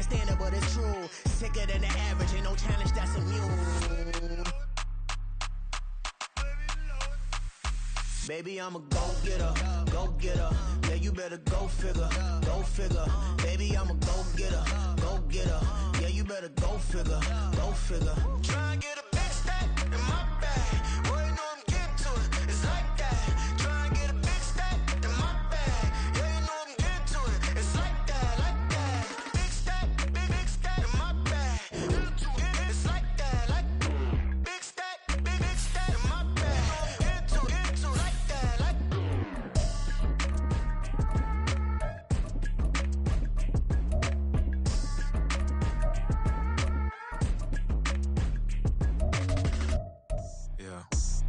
can't stand it, but it's true. Sicker than the average, ain't no challenge that's immune. Baby, I'm a go-getter, go-getter. Yeah, you better go figure, go figure. Baby, I'm a go-getter, go-getter. Yeah, you better go figure, go figure. Try and get a big stack in my bag. Boy, you know I'm getting to it, it's like that. Try and get a big stack in my bag. Yeah, you know I'm getting to it, it's like that, like that. Big stack in my bag. It's like that, like big stack in my bag. Get to like that, like.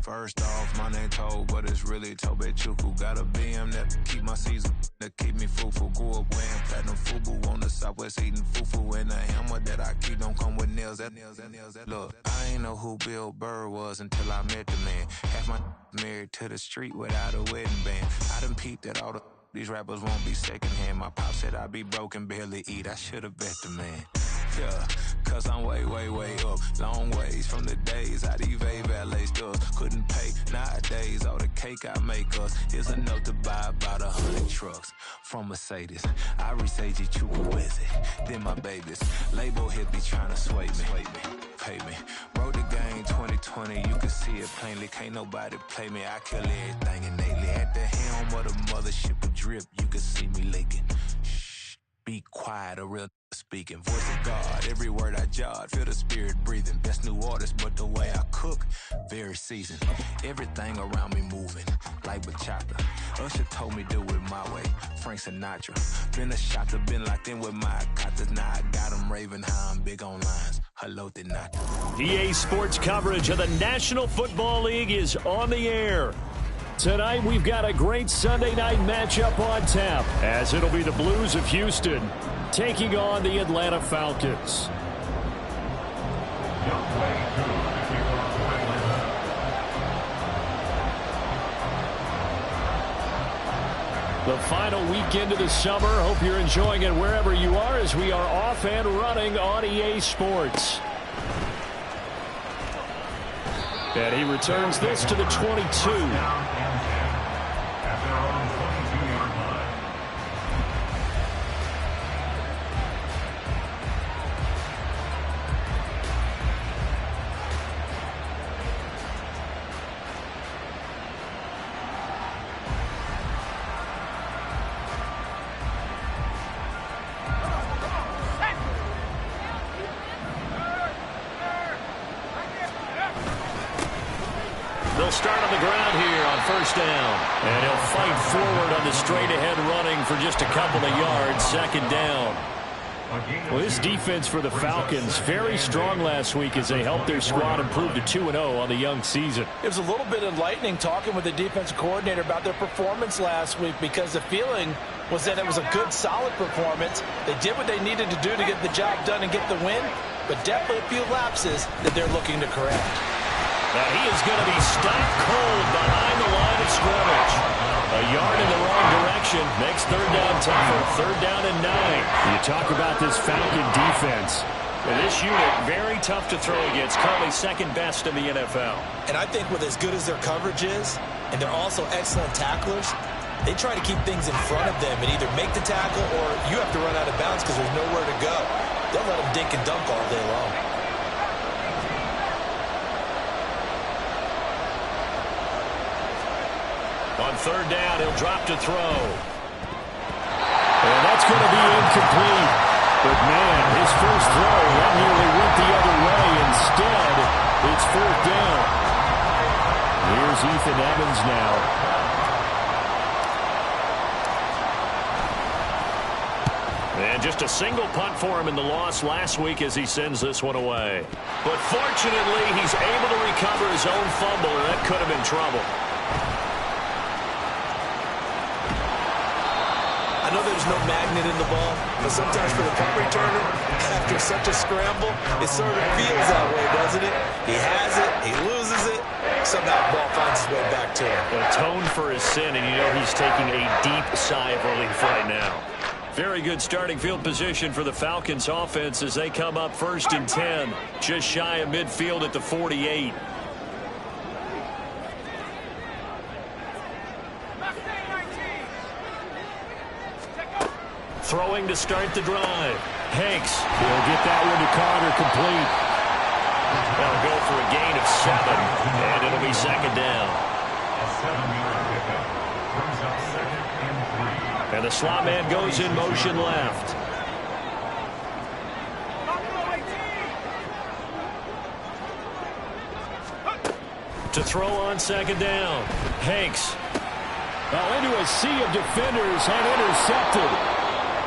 First off, my name Toad, but it's really Tobe Chuku. Got a BM that keep my season, that keep me fruitful. Grew up wearing platinum FUBU on the Southwest eating fufu. And the hammer that I keep don't come with nails. Look, I ain't know who Bill Burr was until I met the man. Half my married to the street without a wedding band. I done peeped at all these rappers won't be secondhand. My pop said I'd be broke and barely eat. I should've bet the man. Yeah, cause I'm way, way, way up. Long ways from the days I evade valet stores. Couldn't pay nowadays. All the cake I make us is enough to buy about 100 trucks from Mercedes. I resage it, you with it. Then my babies. Label hit be trying to sway me. Pay me. Wrote the game 2020, you can see it plainly. Can't nobody play me. I kill everything innately. At the helm of the mothership of drip, you can see me leaking. Shh, be quiet, a real speaking. Voice of God, every word I jot. Feel the spirit breathing. Best new artist, but the way I cook, very seasoned. Everything around me moving, like bachata. Usher told me do it my way. Frank Sinatra. Been a shotter, been locked in with my katas. Now I got them raving how I'm big on lines. Hello, did not. EA Sports coverage of the National Football League is on the air. Tonight, we've got a great Sunday night matchup on tap, as it'll be the Blues of Houston taking on the Atlanta Falcons. The final weekend of the summer. Hope you're enjoying it wherever you are, as we are off and running on EA Sports. And he returns this to the 22. They'll start on the ground here on first down. And he'll fight forward on the straight-ahead running for just a couple of yards. Second down. Well, this defense for the Falcons, very strong last week as they helped their squad improve to 2-0 on the young season. It was a little bit enlightening talking with the defensive coordinator about their performance last week, because the feeling was that it was a good, solid performance. They did what they needed to do to get the job done and get the win, but definitely a few lapses that they're looking to correct. Now he is going to be stopped cold behind the line of scrimmage. A yard in the wrong direction. Makes third down tougher. Third down and 9. You talk about this Falcon defense. Well, this unit, very tough to throw against. Currently second best in the NFL. And I think with as good as their coverage is, and they're also excellent tacklers, they try to keep things in front of them and either make the tackle or you have to run out of bounds because there's nowhere to go. They'll let them dink and dunk all day long. On third down, he'll drop to throw. And that's going to be incomplete. But, man, his first throw, that nearly went the other way. Instead, it's fourth down. Here's Ethan Evans now. And just a single punt for him in the loss last week as he sends this one away. But fortunately, he's able to recover his own fumble, and that could have been trouble. I know there's no magnet in the ball, but sometimes for the punt returner, after such a scramble, it sort of feels that way, doesn't it? He has it, he loses it, somehow the ball finds its way back to him. Atone for his sin, and you know he's taking a deep sigh of relief right now. Very good starting field position for the Falcons offense as they come up 1st and 10, just shy of midfield at the 48. Throwing to start the drive. Hanks, he'll get that one to Carter, complete. That'll go for a gain of 7, and it'll be 2nd down. And the slot man goes in motion left. To throw on 2nd down. Hanks. Into a sea of defenders and intercepted.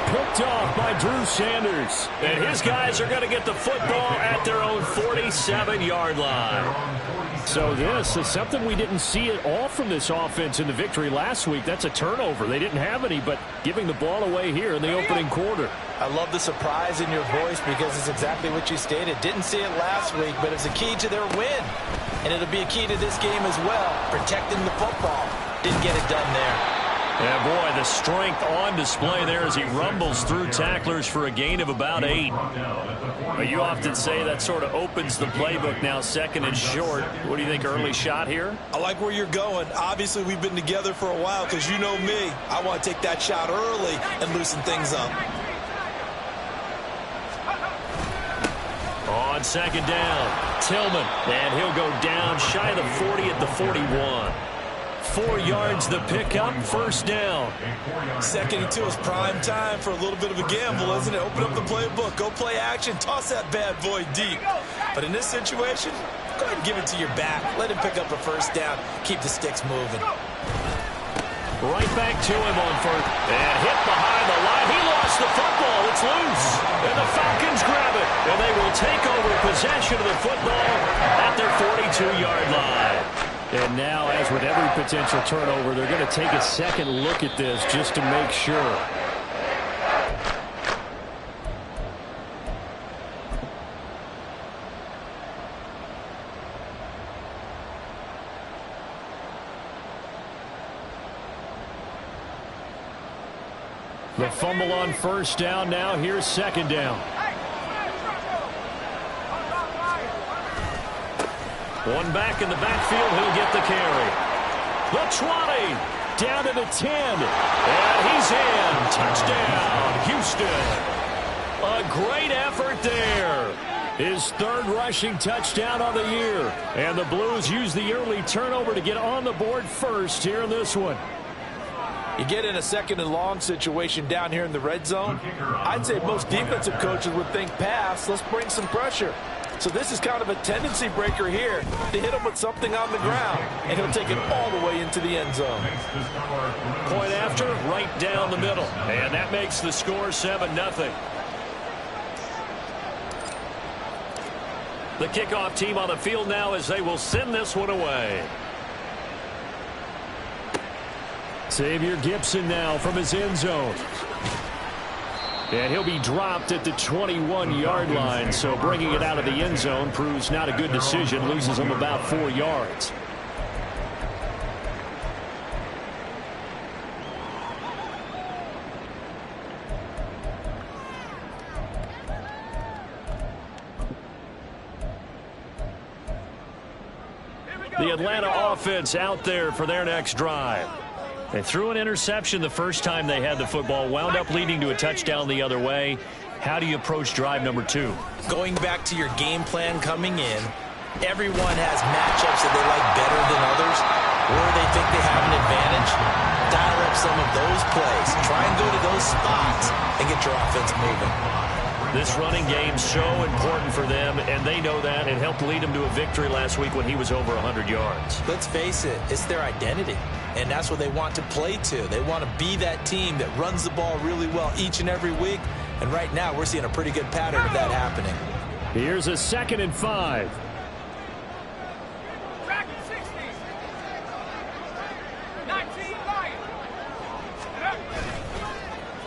Picked off by Drew Sanders. And his guys are going to get the football at their own 47-yard line. So this is something we didn't see at all from this offense in the victory last week. That's a turnover. They didn't have any, but giving the ball away here in the opening quarter. I love the surprise in your voice because it's exactly what you stated. Didn't see it last week, but it's a key to their win. And it'll be a key to this game as well, protecting the football. Didn't get it done there. Yeah, boy, the strength on display there as he rumbles through tacklers for a gain of about 8. But you often say that sort of opens the playbook now, 2nd and short. What do you think, early shot here? I like where you're going. Obviously, we've been together for a while because you know me. I want to take that shot early and loosen things up. On 2nd down, Tillman, and he'll go down shy of the 40 at the 41. 4 yards the pickup, 1st down. 2nd and 2 is prime time for a little bit of a gamble, isn't it? Open up the playbook, go play action, toss that bad boy deep. But in this situation, go ahead and give it to your back. Let him pick up a 1st down, keep the sticks moving. Right back to him on 1st. And hit behind the line. He lost the football. It's loose. And the Falcons grab it. And they will take over possession of the football at their 42-yard line. And now, as with every potential turnover, they're going to take a second look at this just to make sure. The fumble on 1st down. Now here's 2nd down. One back in the backfield. He'll get the carry. The 20. Down to the 10. And he's in. Touchdown, Houston. A great effort there. His 3rd rushing touchdown on the year. And the Blues use the early turnover to get on the board first here in this one. You get in a 2nd and long situation down here in the red zone. I'd say most defensive coaches would think pass. Let's bring some pressure. So this is kind of a tendency breaker here to hit him with something on the ground. And he'll take it all the way into the end zone. Point after, right down the middle. And that makes the score 7-0. The kickoff team on the field now as they will send this one away. Xavier Gibson now from his end zone. And he'll be dropped at the 21-yard line, so bringing it out of the end zone proves not a good decision, loses him about 4 yards. The Atlanta offense out there for their next drive. They threw an interception the first time they had the football, wound up leading to a touchdown the other way. How do you approach drive number 2? Going back to your game plan coming in, everyone has matchups that they like better than others, where they think they have an advantage. Dial up some of those plays. Try and go to those spots and get your offense moving. This running game's so important for them, and they know that. It helped lead them to a victory last week when he was over 100 yards. Let's face it, it's their identity, and that's what they want to play to. They want to be that team that runs the ball really well each and every week, and right now we're seeing a pretty good pattern of that happening. Here's a 2nd and 5.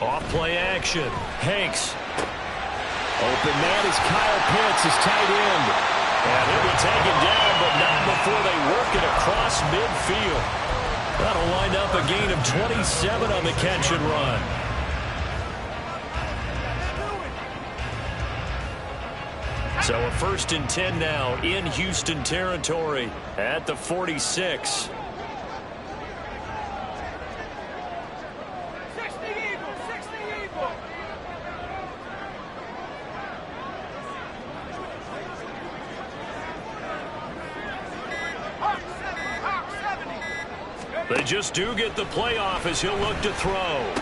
Off play action. Hanks. Open man is Kyle Pitts, his tight end. And he'll be taken down, but not before they work it across midfield. That'll wind up a gain of 27 on the catch and run. So a 1st and 10 now in Houston territory at the 46. They just do get the playoff as he'll look to throw.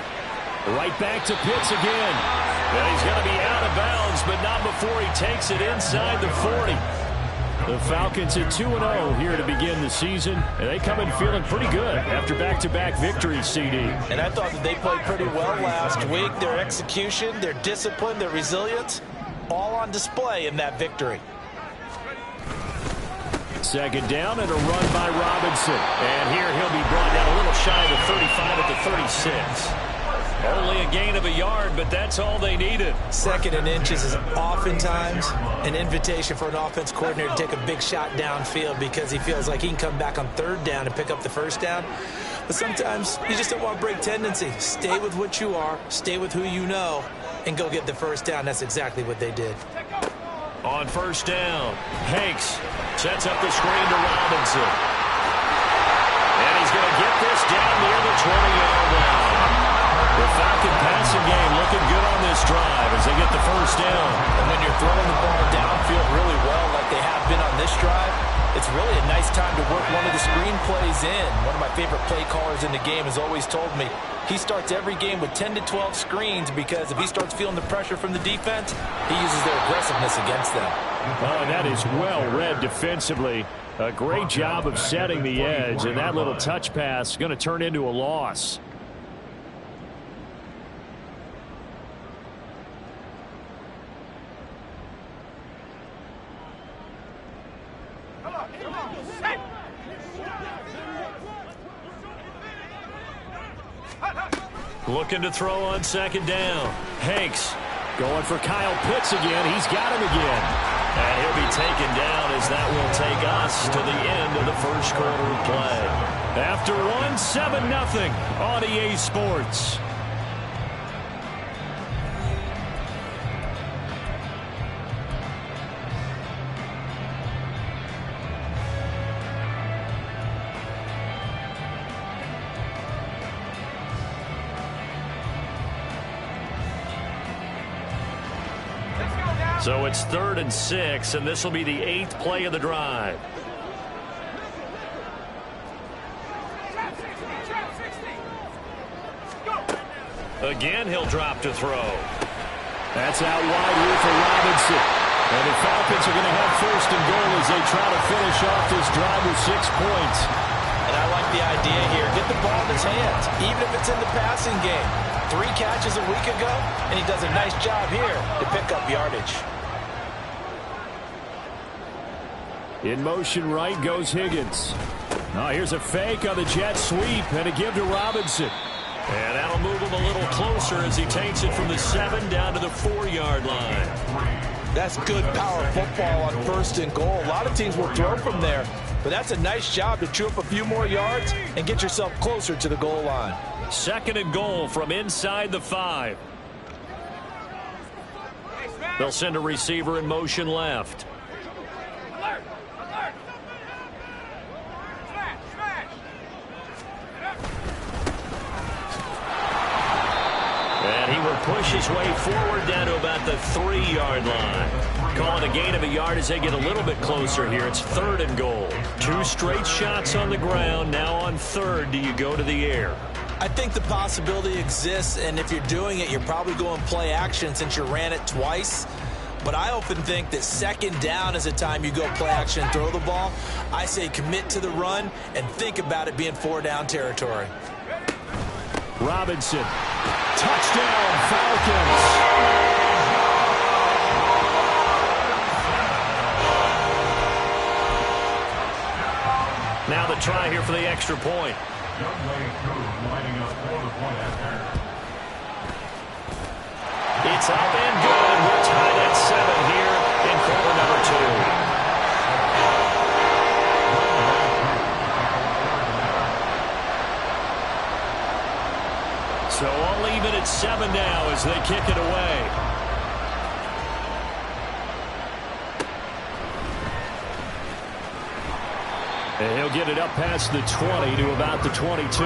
Right back to Pitts again. And he's going to be out of bounds, but not before he takes it inside the 40. The Falcons at 2-0 here to begin the season, and they come in feeling pretty good after back-to-back victories, CD. And I thought that they played pretty well last week. Their execution, their discipline, their resilience, all on display in that victory. 2nd down and a run by Robinson. And here he'll be brought down a little shy of the 35 at the 36. Only a gain of a yard, but that's all they needed. 2nd and inches is oftentimes an invitation for an offense coordinator to take a big shot downfield because he feels like he can come back on 3rd down and pick up the 1st down. But sometimes you just don't want to break tendency. Stay with what you are, stay with who you know, and go get the 1st down. That's exactly what they did. On 1st down, Hanks sets up the screen to Robinson. And he's going to get this down near the 20-yard line. The Falcon passing game looking good on this drive as they get the 1st down. And when you're throwing the ball downfield really well like they have been on this drive, it's really a nice time to work one of the screen plays in. One of my favorite play callers in the game has always told me he starts every game with 10 to 12 screens because if he starts feeling the pressure from the defense, he uses their aggressiveness against them. Oh, and that is well read defensively. A great job of setting the edge, and that little touch pass is going to turn into a loss. Looking to throw on 2nd down. Hanks going for Kyle Pitts again. He's got him again. And he'll be taken down as that will take us to the end of the 1st quarter of play. After one, 7-0 on EA Sports. So it's 3rd and 6, and this will be the 8th play of the drive. Again, he'll drop to throw. That's out wide here for Robinson. And the Falcons are going to have 1st and goal as they try to finish off this drive with 6 points. And I like the idea here. Get the ball in his hands, even if it's in the passing game. 3 catches a week ago, and he does a nice job here to pick up yardage. In motion right goes Higgins. Now here's a fake on the jet sweep and a give to Robinson. And that'll move him a little closer as he takes it from the 7 down to the 4-yard line. That's good power football on 1st and goal. A lot of teams will throw from there, but that's a nice job to chew up a few more yards and get yourself closer to the goal line. 2nd and goal from inside the 5. They'll send a receiver in motion left. And he will push his way forward down to about the 3-yard line. Call it a gain of a yard as they get a little bit closer here. It's 3rd and goal. 2 straight shots on the ground. Now on 3rd, do you go to the air? I think the possibility exists, and if you're doing it, you're probably going play action since you ran it twice. But I often think that 2nd down is the time you go play action and throw the ball. I say commit to the run and think about it being 4-down territory. Robinson. Touchdown, Falcons. Now the try here for the extra point. It's up and good. We're tied at 7 here in quarter number 2. So all even at 7 now as they kick it away. And he'll get it up past the 20 to about the 22.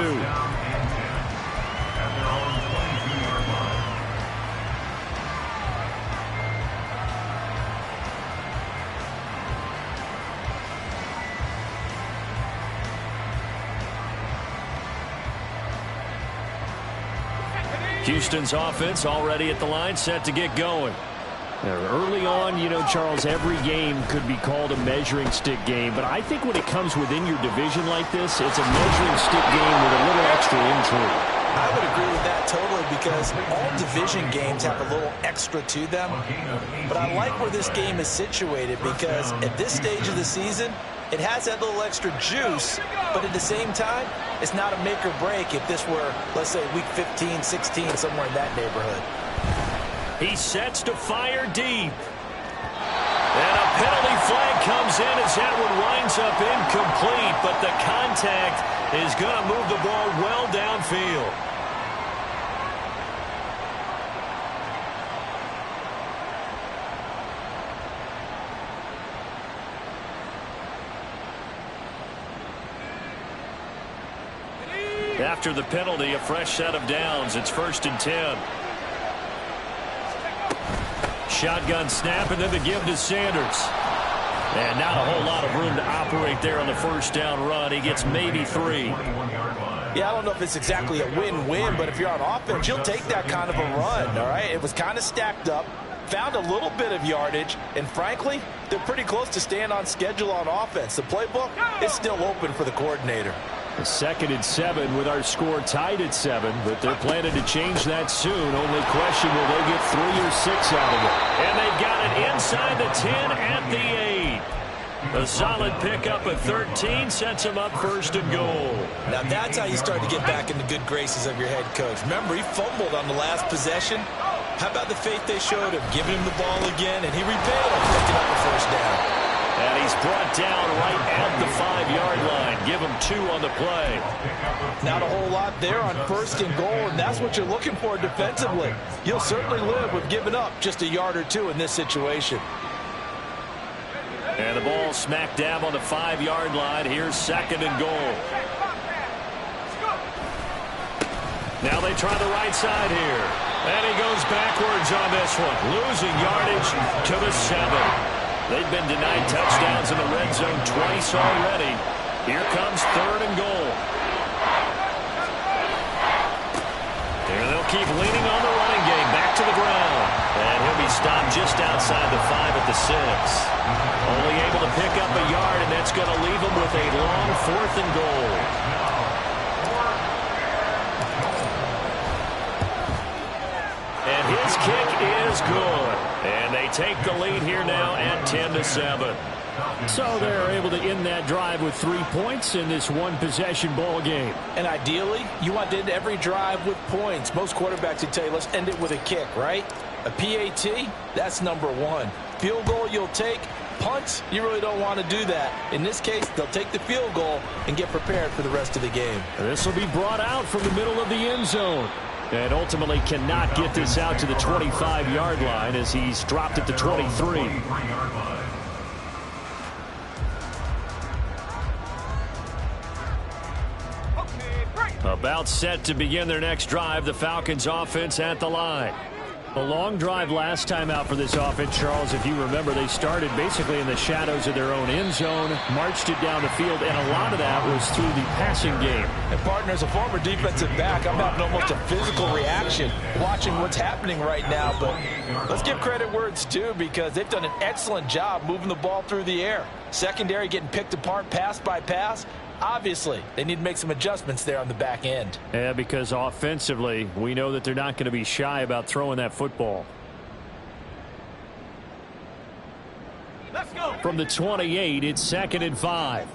Houston's offense already at the line, set to get going. Early on, you know, Charles, every game could be called a measuring stick game, but I think when it comes within your division like this, it's a measuring stick game with a little extra intrigue. I would agree with that totally, because all division games have a little extra to them. But I like where this game is situated, because at this stage of the season, it has that little extra juice, but at the same time, it's not a make or break if this were, let's say, week 15, 16, somewhere in that neighborhood. He sets to fire deep. And a penalty flag comes in as that one winds up incomplete, but the contact is going to move the ball well downfield. After the penalty, a fresh set of downs. It's 1st and 10. Shotgun snap, and then the give to Sanders. And not a whole lot of room to operate there on the first down run. He gets maybe 3. Yeah, I don't know if it's exactly a win-win, but if you're on offense, you'll take that kind of a run, all right? It was kind of stacked up, found a little bit of yardage, and frankly, they're pretty close to staying on schedule on offense. The playbook is still open for the coordinator. 2nd and 7 with our score tied at 7, but they're planning to change that soon. Only question, will they get 3 or 6 out of it? And they've got it inside the 10 at the 8. A solid pickup at 13 sets them up 1st and goal. Now that's how you start to get back in the good graces of your head coach. Remember, he fumbled on the last possession. How about the faith they showed him, giving him the ball again, and he repaid him, picking up a 1st down. And he's brought down right at the 5-yard line. Give him 2 on the play. Not a whole lot there on 1st and goal, and that's what you're looking for defensively. You'll certainly live with giving up just a yard or 2 in this situation. And the ball smack dab on the 5-yard line. Here's 2nd and goal. Now they try the right side here. And he goes backwards on this one. Losing yardage to the 7. They've been denied touchdowns in the red zone twice already. Here comes 3rd and goal. And they'll keep leaning on the running game. Back to the ground. And he'll be stopped just outside the 5 at the 6. Only able to pick up a yard, and that's going to leave him with a long 4th and goal. And his kick is good. And they take the lead here now at 10-7. So they're able to end that drive with 3 points in this one-possession ball game. And ideally, you want to end every drive with points. Most quarterbacks would tell you, let's end it with a kick, right? A PAT, that's number 1. Field goal you'll take. Punts, you really don't want to do that. In this case, they'll take the field goal and get prepared for the rest of the game. This will be brought out from the middle of the end zone. And ultimately cannot get this out to the 25-yard line as he's dropped at the 23. About set to begin their next drive, the Falcons offense at the line. A long drive last time out for this offense, Charles. If you remember, they started basically in the shadows of their own end zone, marched it down the field, and a lot of that was through the passing game. And partner, as a former defensive back, I'm having almost a physical reaction watching what's happening right now. But let's give credit where it's due, because they've done an excellent job moving the ball through the air. Secondary getting picked apart pass by pass. Obviously, they need to make some adjustments there on the back end. Yeah, because offensively, we know that they're not going to be shy about throwing that football. Let's go. From the 28, it's 2nd and 5.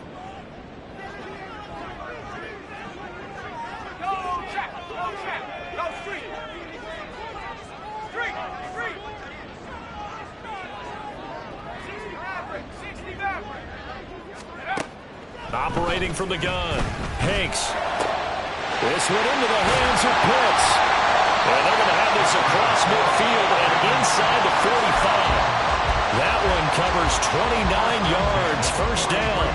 Operating from the gun, Hanks. This went into the hands of Pitts. And they're going to have this across midfield and inside the 45. That one covers 29 yards, 1st down.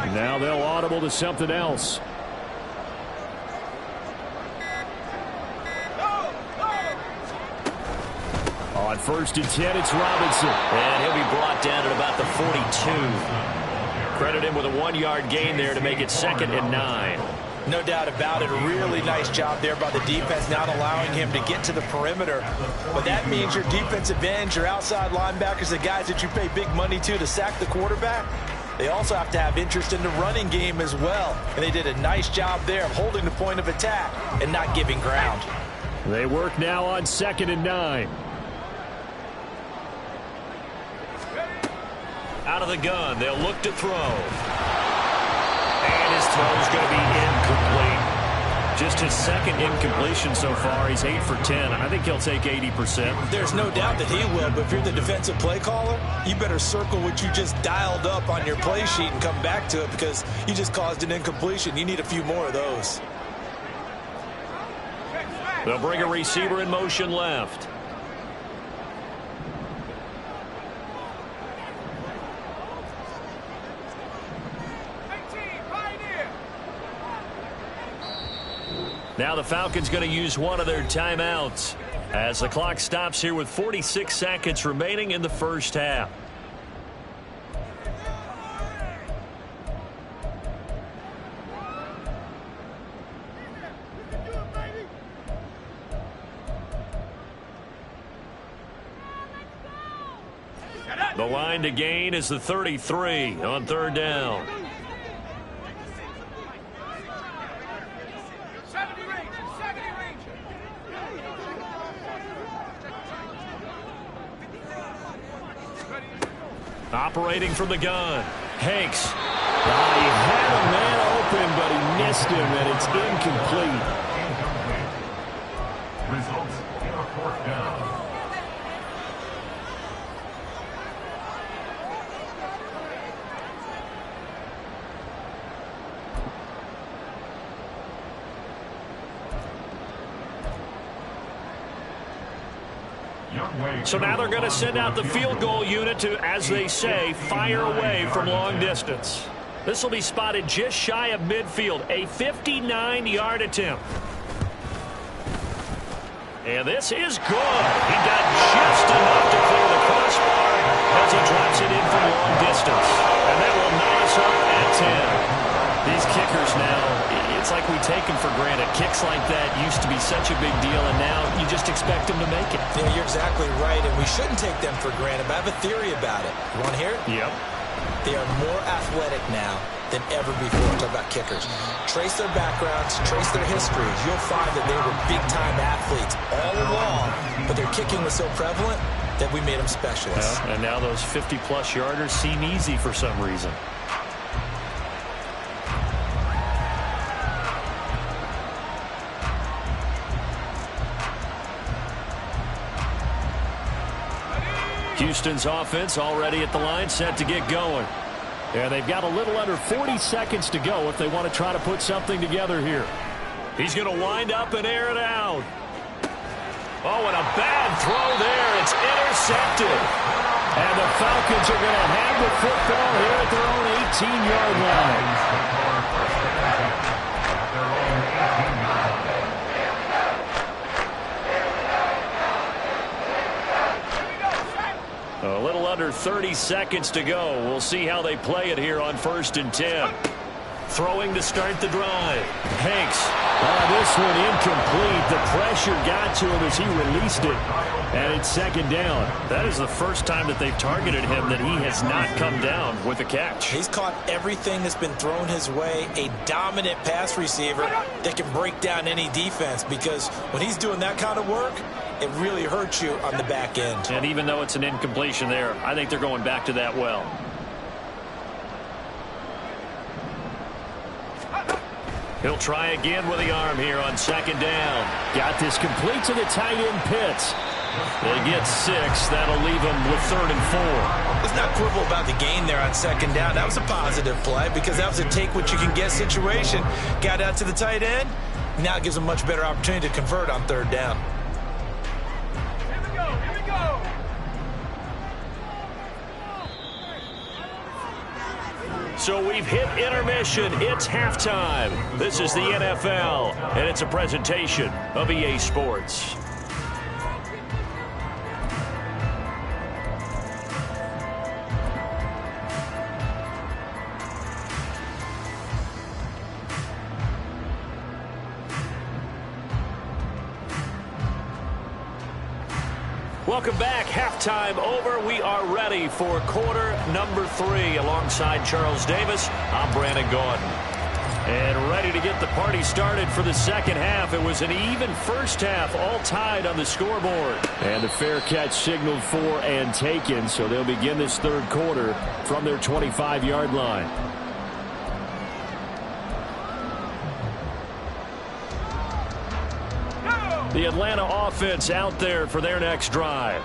Now they'll audible to something else. On 1st and 10, it's Robinson. And he'll be brought down at about the 42. Credit him with a 1-yard gain there to make it 2nd and 9. No doubt about it. A really nice job there by the defense, not allowing him to get to the perimeter. But that means your defensive ends, your outside linebackers, the guys that you pay big money to sack the quarterback, they also have to have interest in the running game as well. And they did a nice job there of holding the point of attack and not giving ground. They work now on 2nd and 9. Out of the gun, they'll look to throw. And his throw's going to be incomplete. Just his 2nd incompletion so far. He's 8 for 10. I think he'll take 80%. There's no doubt that he will, but if you're the defensive play caller, you better circle what you just dialed up on your play sheet and come back to it because you just caused an incompletion. You need a few more of those. They'll bring a receiver in motion left. Now the Falcons going to use one of their timeouts as the clock stops here with 46 seconds remaining in the first half. The line to gain is the 33 on 3rd down. Operating from the gun. Hanks. He had a man open, but he missed him, and it's incomplete. Results in a 4th down. So now they're going to send out the field goal unit to, as they say, fire away from long distance. This will be spotted just shy of midfield, a 59-yard attempt. And this is good. He got just enough to clear the crossbar as he drops it in from long distance. And that will knot us up at 10. These kickers now, it's like we take them for granted. Kicks like that used to be such a big deal, and now you just expect them to make it. Yeah, you're exactly right, and we shouldn't take them for granted, but I have a theory about it. You want to hear it? Yep. They are more athletic now than ever before. Talk about kickers. Trace their backgrounds, trace their histories. You'll find that they were big-time athletes all along, but their kicking was so prevalent that we made them specialists. And now those 50-plus yarders seem easy for some reason. Houston's offense already at the line, set to get going. And they've got a little under 40 seconds to go if they want to try to put something together here. He's going to wind up and air it out. Oh, and a bad throw there. It's intercepted. And the Falcons are going to have the football here at their own 18-yard line. A little under 30 seconds to go. We'll see how they play it here on 1st and 10. Throwing to start the drive. Hanks. This one incomplete. The pressure got to him as he released it. And it's 2nd down. That is the first time that they've targeted him that he has not come down with a catch. He's caught everything that's been thrown his way. A dominant pass receiver that can break down any defense, because when he's doing that kind of work, it really hurts you on the back end. And even though it's an incompletion there, I think they're going back to that well. He'll try again with the arm here on 2nd down. Got this complete to the tight end Pitts. They get 6. That'll leave them with 3rd and 4. Let's not quibble about the gain there on 2nd down. That was a positive play because that was a take-what-you-can-get situation. Got out to the tight end. Now it gives them a much better opportunity to convert on 3rd down. So we've hit intermission. It's halftime. This is the NFL, and it's a presentation of EA Sports. Welcome back. Halftime over. We are ready for quarter number 3. Alongside Charles Davis, I'm Brandon Gordon. And ready to get the party started for the second half. It was an even first half, all tied on the scoreboard. And the fair catch signaled for and taken, so they'll begin this third quarter from their 25-yard line. The Atlanta offense out there for their next drive.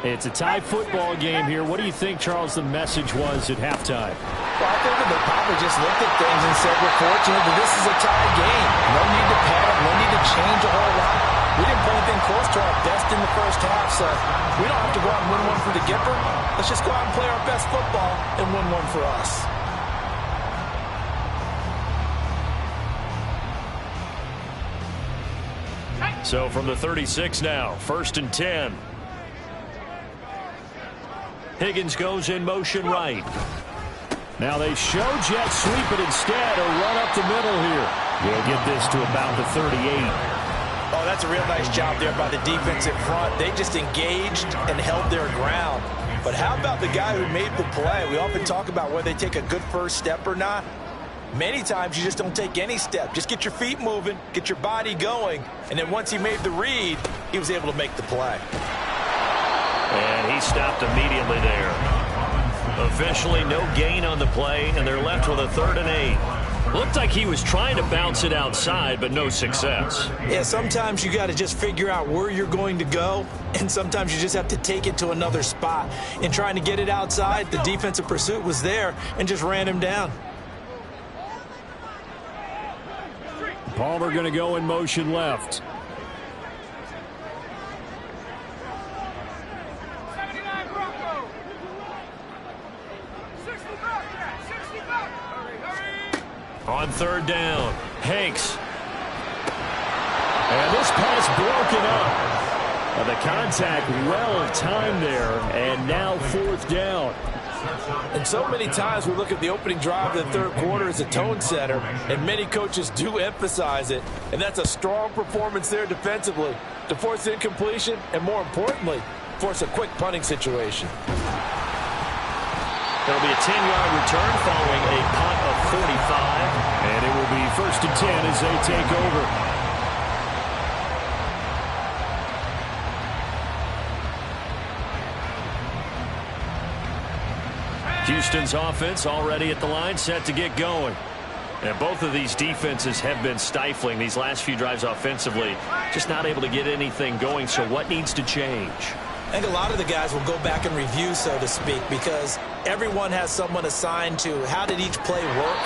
It's a tie football game here. What do you think, Charles, the message was at halftime? Well, I think they probably just looked at things and said, we're fortunate that this is a tie game. No need to panic, no need to change a whole lot. We didn't play anything close to our best in the first half, so we don't have to go out and win one for the Gipper. Let's just go out and play our best football and win one for us. So from the 36 now, 1st and 10. Higgins goes in motion right. Now they show jet sweep, but instead a run up the middle here. We'll get this to about the 38. Oh, that's a real nice job there by the defense in front. They just engaged and held their ground. But how about the guy who made the play? We often talk about whether they take a good first step or not. Many times you just don't take any step. Just get your feet moving, get your body going, and then once he made the read, he was able to make the play. And he stopped immediately there. Officially no gain on the play, and they're left with a 3rd and 8. Looked like he was trying to bounce it outside, but no success. Yeah, sometimes you got to just figure out where you're going to go, and sometimes you just have to take it to another spot. In trying to get it outside, the defensive pursuit was there and just ran him down. Palmer going to go in motion left. On 3rd down, Hanks. And this pass broken up. The contact well timed there, and now 4th down. And so many times we look at the opening drive of the third quarter as a tone setter, and many coaches do emphasize it. And that's a strong performance there defensively to force incompletion and, more importantly, force a quick punting situation. There'll be a 10-yard return following a punt of 45. And it will be 1st and 10 as they take over. Houston's offense already at the line, set to get going. And both of these defenses have been stifling these last few drives offensively. Just not able to get anything going, so what needs to change? I think a lot of the guys will go back and review, so to speak, because everyone has someone assigned to how did each play work.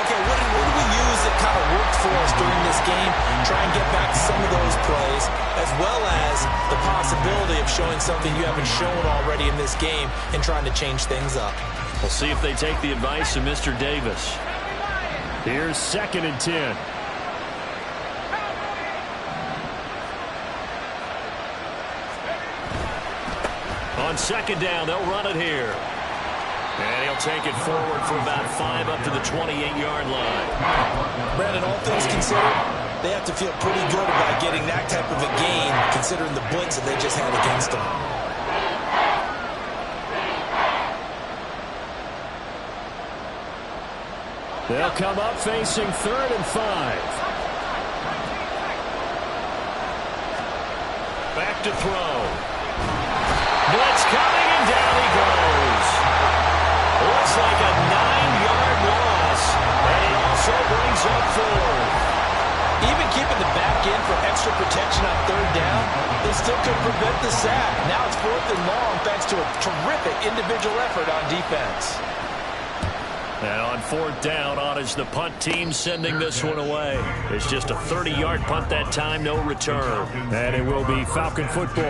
Okay, what did we use that kind of worked for us during this game? Try and get back to some of those plays, as well as the possibility of showing something you haven't shown already in this game and trying to change things up. We'll see if they take the advice of Mr. Davis. Here's 2nd and 10. On 2nd down, they'll run it here. And he'll take it forward for about 5 up to the 28-yard line. Brandon, all things considered, they have to feel pretty good about getting that type of a gain, considering the blitz that they just had against them. They'll come up facing 3rd and 5. Back to throw. Blitz coming, and down he goes. Looks like a 9-yard loss, and he also brings up 4th. Even keeping the back end for extra protection on 3rd down, they still could prevent the sack. Now it's 4th and long thanks to a terrific individual effort on defense. And on 4th down, on is the punt team sending this one away. It's just a 30-yard punt that time, no return. And it will be Falcon football.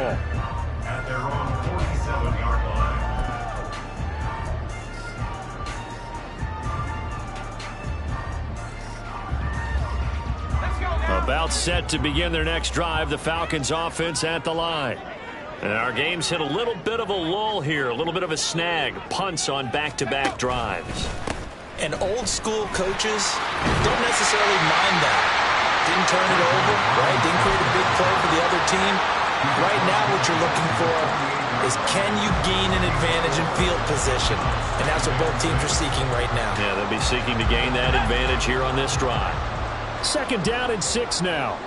At their own 47-yard line. About set to begin their next drive, the Falcons offense at the line. And our game's hit a little bit of a lull here, a little bit of a snag. Punts on back-to-back drives. And old-school coaches don't necessarily mind that. Didn't turn it over, right? Didn't create a big play for the other team. Right now what you're looking for is can you gain an advantage in field position? And that's what both teams are seeking right now. Yeah, they'll be seeking to gain that advantage here on this drive. 2nd down and 6 now.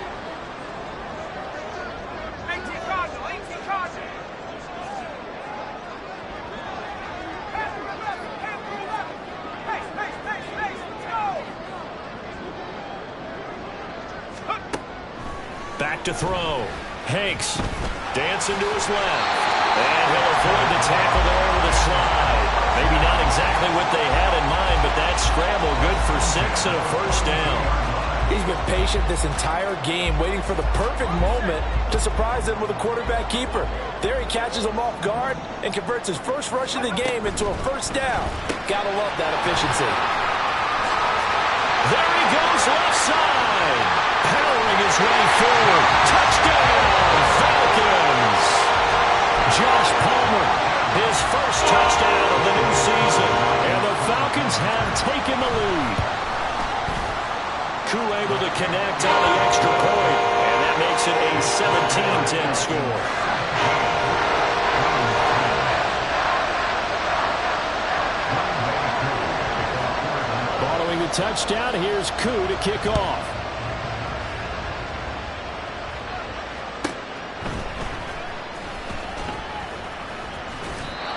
Back to throw. Hanks dancing to his left. And he'll avoid the tackle there with a slide. Maybe not exactly what they had in mind, but that scramble good for 6 and a first down. He's been patient this entire game, waiting for the perfect moment to surprise them with a quarterback keeper. There he catches him off guard and converts his first rush of the game into a first down. Gotta love that efficiency. There he goes left side. Powering his way forward. Touchdown, Falcons. Josh Palmer, his first touchdown of the new season. And the Falcons have taken the lead. Koo able to connect on the extra point. And that makes it a 17-10 score. Following the touchdown, here's Koo to kick off.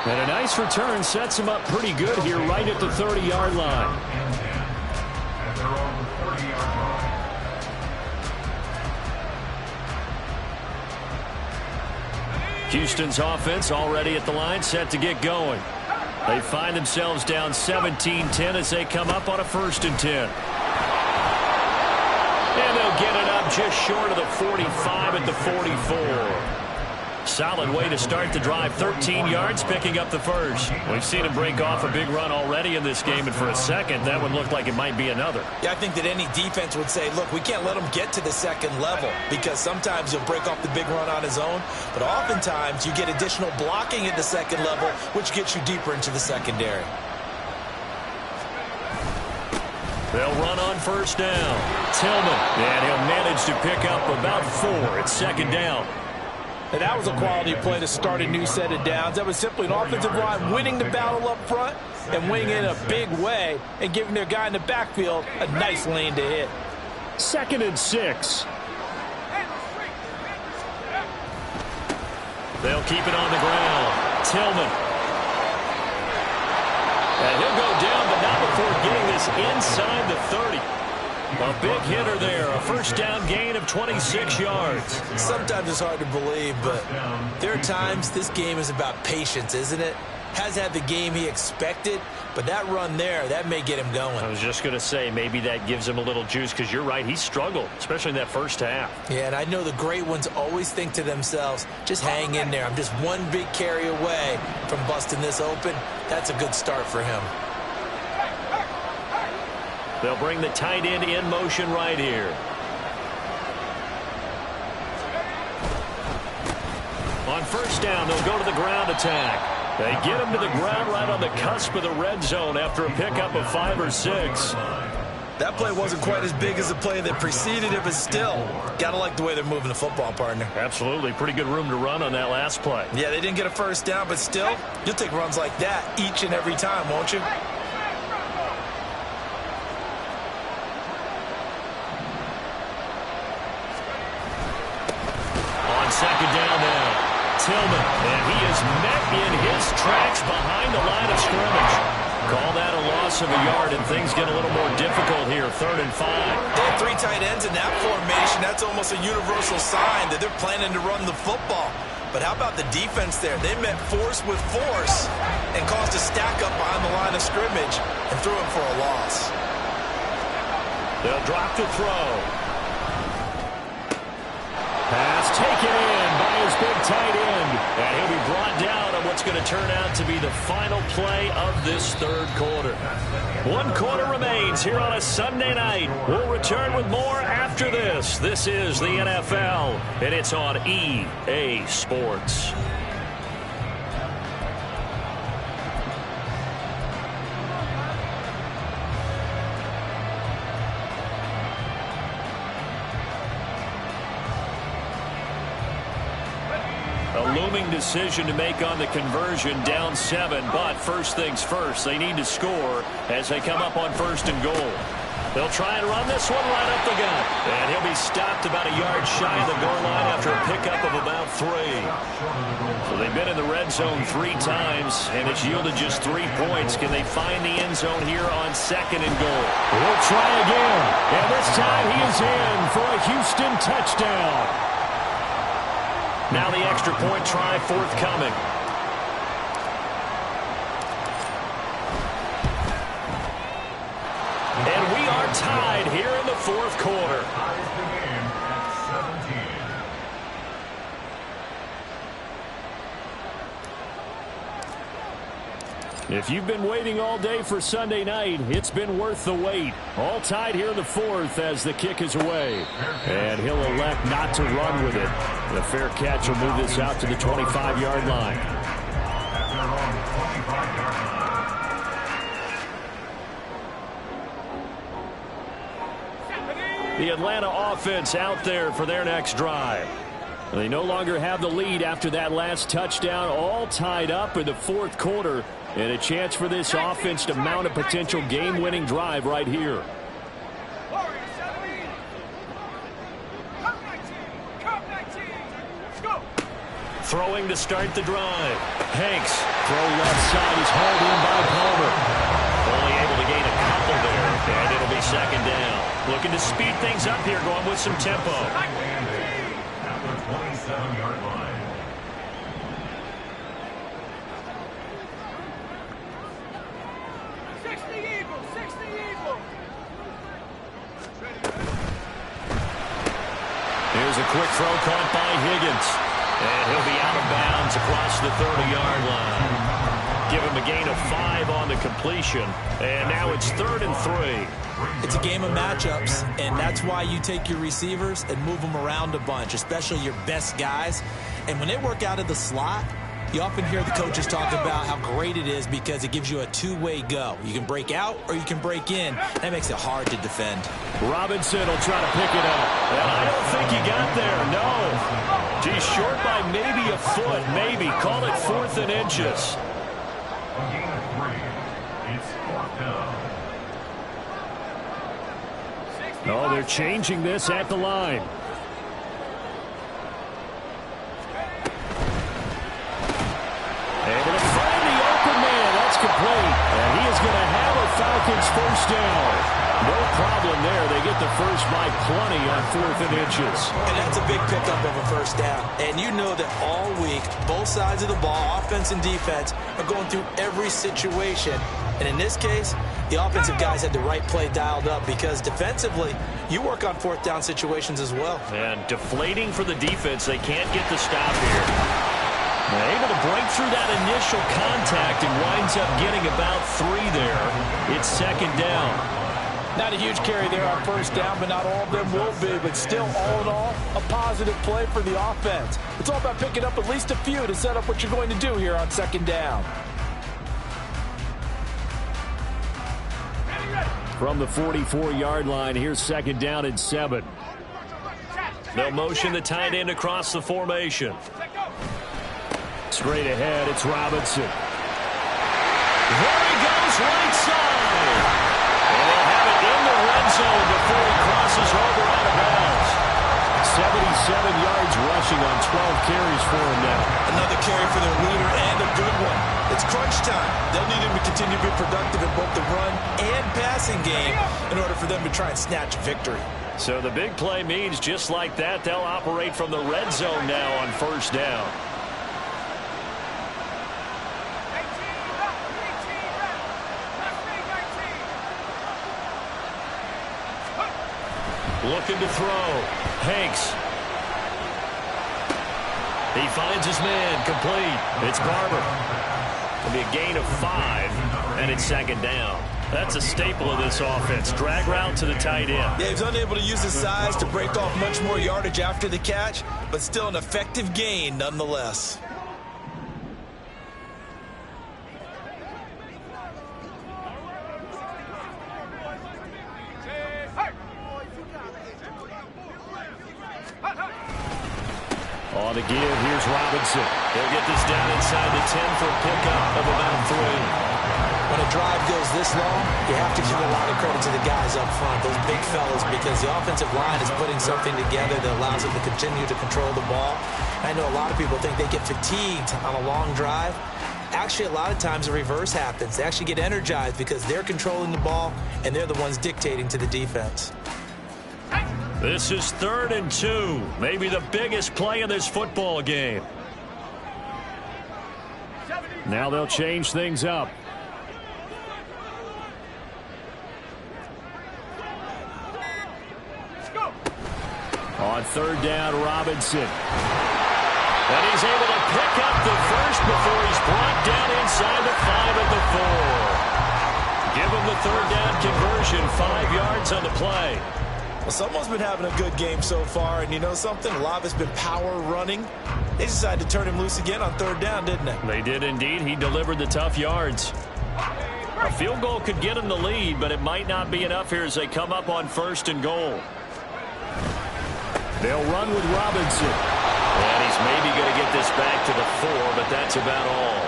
And a nice return sets him up pretty good here right at the 30-yard line. And they're on the 40-yard line. Houston's offense already at the line, set to get going. They find themselves down 17-10 as they come up on a 1st and 10. And they'll get it up just short of the 45 at the 44. Solid way to start the drive. 13 yards, picking up the first. We've seen him break off a big run already in this game, and for a second, that one looked like it might be another. Yeah, I think that any defense would say, look, we can't let him get to the second level because sometimes he'll break off the big run on his own, but oftentimes you get additional blocking at the second level, which gets you deeper into the secondary. They'll run on 1st down. Tillman, and he'll manage to pick up about 4 at 2nd down. And that was a quality play to start a new set of downs. That was simply an offensive line winning the battle up front and winning it in a big way and giving their guy in the backfield a nice lane to hit. 2nd and 6. They'll keep it on the ground. Tillman. And he'll go down, but not before getting this inside the 30. A big hitter there, a 1st down gain of 26 yards. Sometimes it's hard to believe, but there are times this game is about patience, isn't it? Has had the game he expected, but that run there, that may get him going. I was just going to say, maybe that gives him a little juice, because you're right, he struggled, especially in that 1st half. Yeah, and I know the great ones always think to themselves, just hang in there. I'm just one big carry away from busting this open. That's a good start for him. They'll bring the tight end in motion right here. On 1st down, they'll go to the ground attack. They get him to the ground right on the cusp of the red zone after a pickup of 5 or 6. That play wasn't quite as big as the play that preceded it, but still, gotta like the way they're moving the football, partner. Absolutely. Pretty good room to run on that last play. Yeah, they didn't get a 1st down, but still, you'll take runs like that each and every time, won't you? On 2nd down now, Tillman, and he is met in his tracks behind the line of scrimmage. Call that a loss of a yard, and things get a little more difficult here. 3rd and 5. They have 3 tight ends in that formation. That's almost a universal sign that they're planning to run the football. But how about the defense there? They met force with force and caused a stack up behind the line of scrimmage and threw him for a loss. They'll drop to throw. Pass taken in by his big tight end. And he'll be brought down on what's going to turn out to be the final play of this third quarter. 1 quarter remains here on a Sunday night. We'll return with more after this. This is the NFL, and it's on EA Sports. A looming decision to make on the conversion, down 7, but first things first, they need to score as they come up on 1st and goal. They'll try and run this one right up the gut, and he'll be stopped about a yard shy of the goal line after a pickup of about 3. So they've been in the red zone 3 times, and it's yielded just 3 points. Can they find the end zone here on 2nd and goal? We'll try again, and this time he is in for a Houston touchdown. Now the extra point try forthcoming. And we are tied here in the 4th quarter. If you've been waiting all day for Sunday night, it's been worth the wait. All tied here in the 4th as the kick is away. And he'll elect not to run with it. The fair catch will move this out to the 25-yard line. The Atlanta offense out there for their next drive. They no longer have the lead after that last touchdown, all tied up in the 4th quarter. And a chance for this offense to mount a potential game-winning drive right here. Throwing to start the drive. Hanks, throw left side is hauled in by Palmer. Only able to gain a couple there, and it'll be 2nd down. Looking to speed things up here, going with some tempo. At the 27-yard line. Here's a quick throw caught by Higgins. And he'll be out of bounds across the 30-yard line. Give him a gain of 5 on the completion. And now it's 3rd and 3. It's a game of matchups, and that's why you take your receivers and move them around a bunch, especially your best guys. And when they work out of the slot, you often hear the coaches talk about how great it is because it gives you a two-way go. You can break out or you can break in. That makes it hard to defend. Robinson will try to pick it up. And I don't think he got there, no. He's short by maybe a foot, maybe. Call it 4th and inches. A gain of 3. It's 4th down. Oh, they're changing this at the line. Able to find the open man. That's complete. And he is going to have a Falcons 1st down. No problem there. They get the first by plenty on 4th and inches. And that's a big pickup of a 1st down. And you know that all week, both sides of the ball, offense and defense, are going through every situation. And in this case, the offensive guys had the right play dialed up because defensively, you work on 4th down situations as well. And deflating for the defense. They can't get the stop here. They're able to break through that initial contact and winds up getting about 3 there. It's 2nd down. Not a huge carry there on 1st down, but not all of them will be. But still, all in all, a positive play for the offense. It's all about picking up at least a few to set up what you're going to do here on 2nd down. From the 44-yard line, here's 2nd down and 7. They'll motion the tight end across the formation. Straight ahead, it's Robinson. There he goes, right side. And they'll have it in the red zone before he crosses over out of bounds. 77 yards rushing on 12 carries for him now. Another carry for their leader and a good one. It's crunch time. They'll need him to continue to be productive in both the run and passing game in order for them to try and snatch victory. So the big play means just like that, they'll operate from the red zone now on 1st down. Looking to throw. Hanks. He finds his man, complete. It's Barber. It'll be a gain of 5, and it's second down. That's a staple of this offense. Drag route to the tight end. Yeah, he's unable to use his size to break off much more yardage after the catch, but still an effective gain nonetheless. On the give, here's Robinson. They'll get this down inside the 10 for a pickup of about 3. When a drive goes this long, you have to give a lot of credit to the guys up front, those big fellas, because the offensive line is putting something together that allows them to continue to control the ball. I know a lot of people think they get fatigued on a long drive. Actually, a lot of times the reverse happens. They actually get energized because they're controlling the ball, and they're the ones dictating to the defense. This is 3rd and 2. Maybe the biggest play in this football game. Now they'll change things up. On 3rd down, Robinson. And he's able to pick up the first before he's brought down inside the 5 at the 4. Give him the 3rd down conversion, 5 yards on the play. Well, someone's been having a good game so far, and you know something? A lot of it's been power running. They decided to turn him loose again on 3rd down, didn't they? They did indeed. He delivered the tough yards. A field goal could get him the lead, but it might not be enough here as they come up on 1st and goal. They'll run with Robinson. And he's maybe going to get this back to the 4, but that's about all.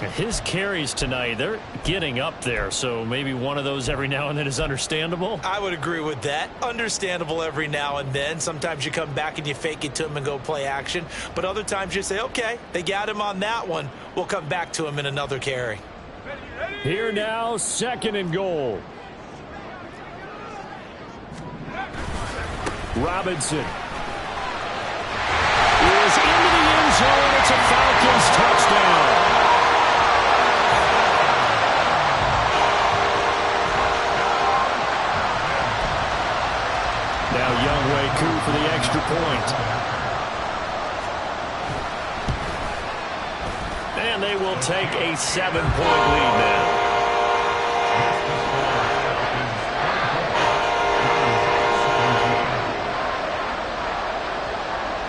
His carries tonight, they're getting up there, so maybe one of those every now and then is understandable. I would agree with that. Understandable every now and then. Sometimes you come back and you fake it to him and go play action. But other times you say, okay, they got him on that one. We'll come back to him in another carry. Here now, 2nd and goal. Robinson is into the end zone. It's a Falcons touchdown. Now Younghoe Koo for the extra point. And they will take a 7-point lead now.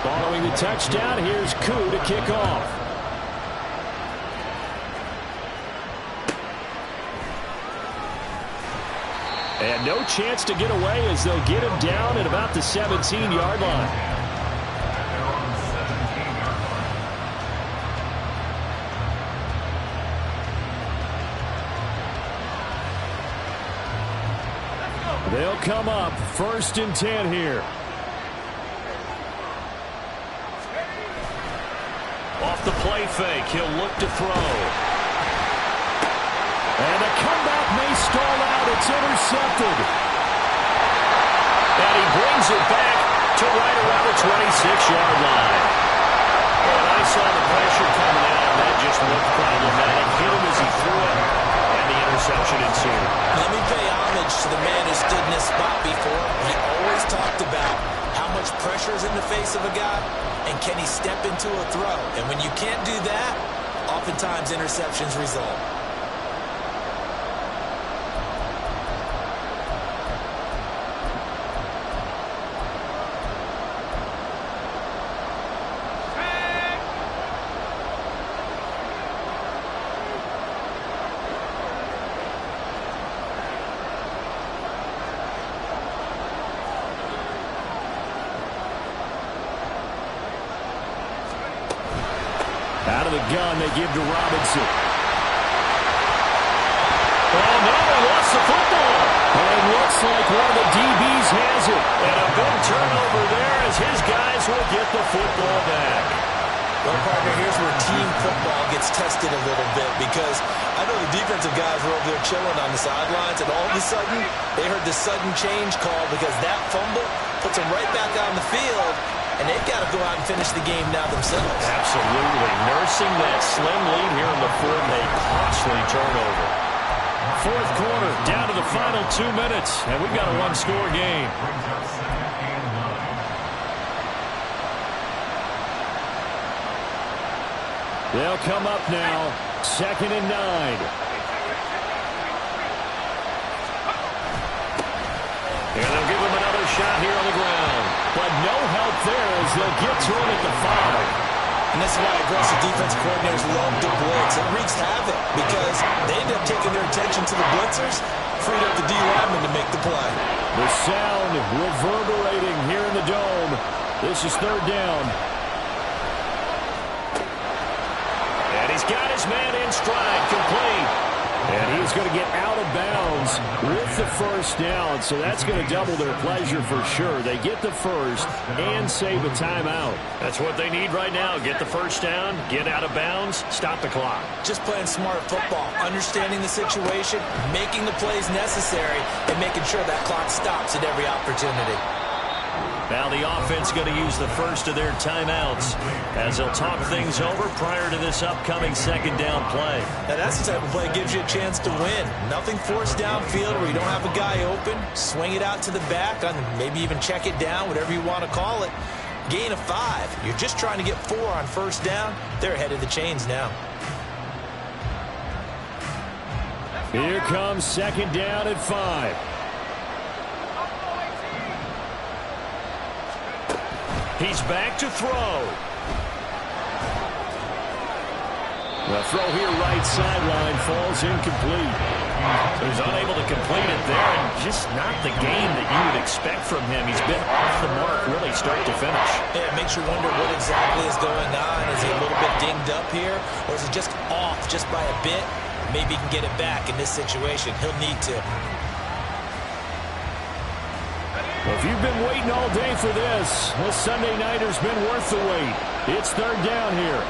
Following the touchdown, here's Koo to kick off. And no chance to get away as they'll get him down at about the 17-yard line. They'll come up 1st and 10 here. Off the play fake, he'll look to throw. And the comeback may stall out. It's intercepted. And he brings it back to right around the 26-yard line. Well, I saw the pressure coming out. That just looked problematic. Hit him as he threw it, and the interception ensued. Let me pay homage to the man who stood in this spot before. He always talked about how much pressure is in the face of a guy, and can he step into a throw. And when you can't do that, oftentimes interceptions result. Out of the gun, they give to Robinson. Oh, no, he lost the football. And it looks like one of the DBs has it. And a big turnover there as his guys will get the football back. Well, partner, here's where team football gets tested a little bit, because I know the defensive guys were over there chilling on the sidelines, and all of a sudden, they heard the sudden change call because that fumble puts them right back on the field, and they've got to go out and finish the game now themselves. Absolutely. Nursing that slim lead here in the 4th, a costly turnover. 4th quarter, down to the final 2 minutes, and we've got a one-score game. They'll come up now, 2nd and 9. And they'll give him another shot here on the ground. But no help there as they'll get to him at the 5. And this is why aggressive defensive coordinators love to blitz. It wreaks havoc because they end up taking their attention to the blitzers, freed up the D lineman to make the play. The sound reverberating here in the dome. This is 3rd down. And he's got his man in stride, complete. And he's going to get out of bounds with the 1st down. So that's going to double their pleasure for sure. They get the 1st and save a timeout. That's what they need right now. Get the 1st down, get out of bounds, stop the clock. Just playing smart football, understanding the situation, making the plays necessary, and making sure that clock stops at every opportunity. Now the offense going to use the 1st of their timeouts as they'll talk things over prior to this upcoming 2nd down play. Now that's the type of play that gives you a chance to win. Nothing forced downfield where you don't have a guy open. Swing it out to the back, maybe even check it down, whatever you want to call it. Gain of 5. You're just trying to get 4 on 1st down. They're ahead of the chains now. Here comes 2nd down at 5. He's back to throw. The throw here right sideline falls incomplete. So he's unable to complete it there, and just not the game that you would expect from him. He's been off the mark really start to finish. Yeah, it makes you wonder what exactly is going on. Is he a little bit dinged up here, or is it just off just by a bit? Maybe he can get it back in this situation. He'll need to. If you've been waiting all day for this Sunday nighter's been worth the wait. It's 3rd down here.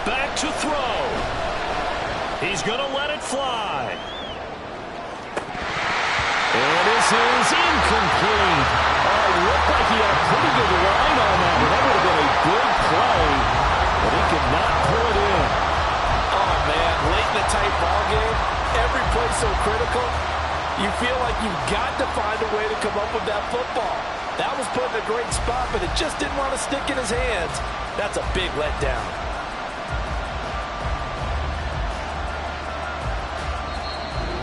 Back to throw. He's going to let it fly. And this is incomplete. Looked like he had a pretty good line on that. That would have been a big play, but he could not pull it in. Oh, man, late in a tight ball game, every play so critical, you feel like you've got to find a way to come up with that football. That was put in a great spot, but it just didn't want to stick in his hands. That's a big letdown.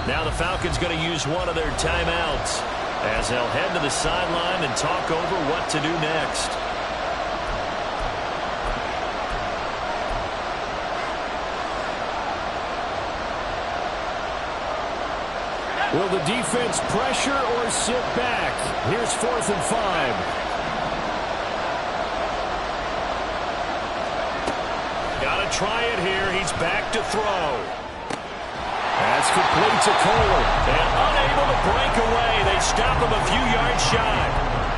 Now the Falcons going to use one of their timeouts as they'll head to the sideline and talk over what to do next. Will the defense pressure or sit back? Here's 4th and 5. Got to try it here. He's back to throw. That's complete to Kohler. And unable to break away. They stop him a few yards shy.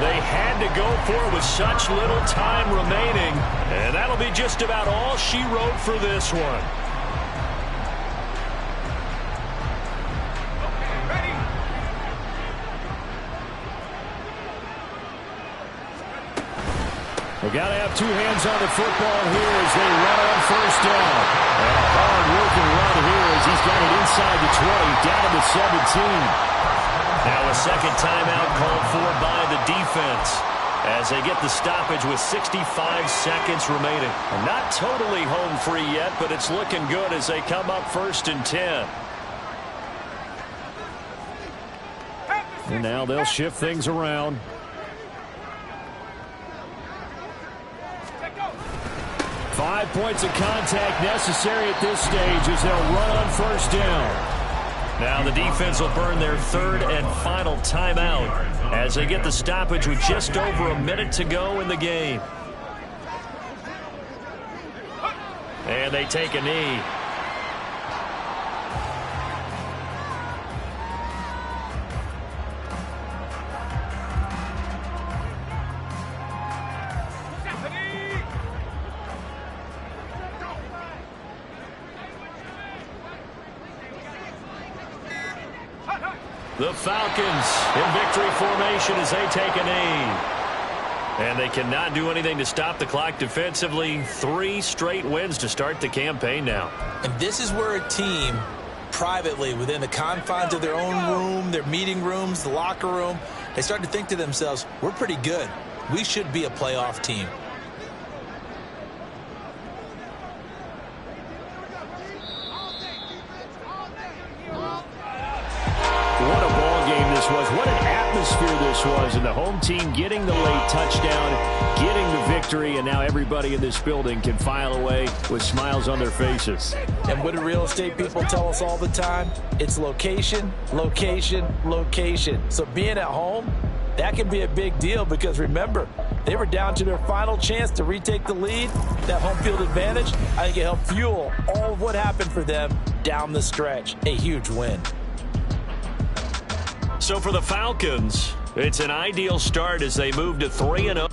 They had to go for it with such little time remaining. And that'll be just about all she wrote for this one. We've got to have 2 hands on the football here as they run on 1st down. And a hard-working run here as he's got it inside the 20, down to the 17. Now a 2nd timeout called for by the defense as they get the stoppage with 65 seconds remaining. Not totally home free yet, but it's looking good as they come up 1st and 10. And now they'll shift things around. Five points of contact necessary at this stage as they'll run on 1st down. Now the defense will burn their 3rd and final timeout as they get the stoppage with just over a minute to go in the game. And they take a knee. The Falcons in victory formation as they take a knee. And they cannot do anything to stop the clock defensively. 3 straight wins to start the campaign now. And this is where a team, privately, within the confines of their own room, their meeting rooms, the locker room, they start to think to themselves, we're pretty good. We should be a playoff team. What a ball game this was. What an atmosphere this was. And the home team getting the late touchdown, getting the victory, and now everybody in this building can file away with smiles on their faces. And what do real estate people tell us all the time? It's location, location, location. So being at home, that can be a big deal because, remember, they were down to their final chance to retake the lead. That home field advantage, I think it helped fuel all of what happened for them down the stretch. A huge win. So for the Falcons, it's an ideal start as they move to 3-0.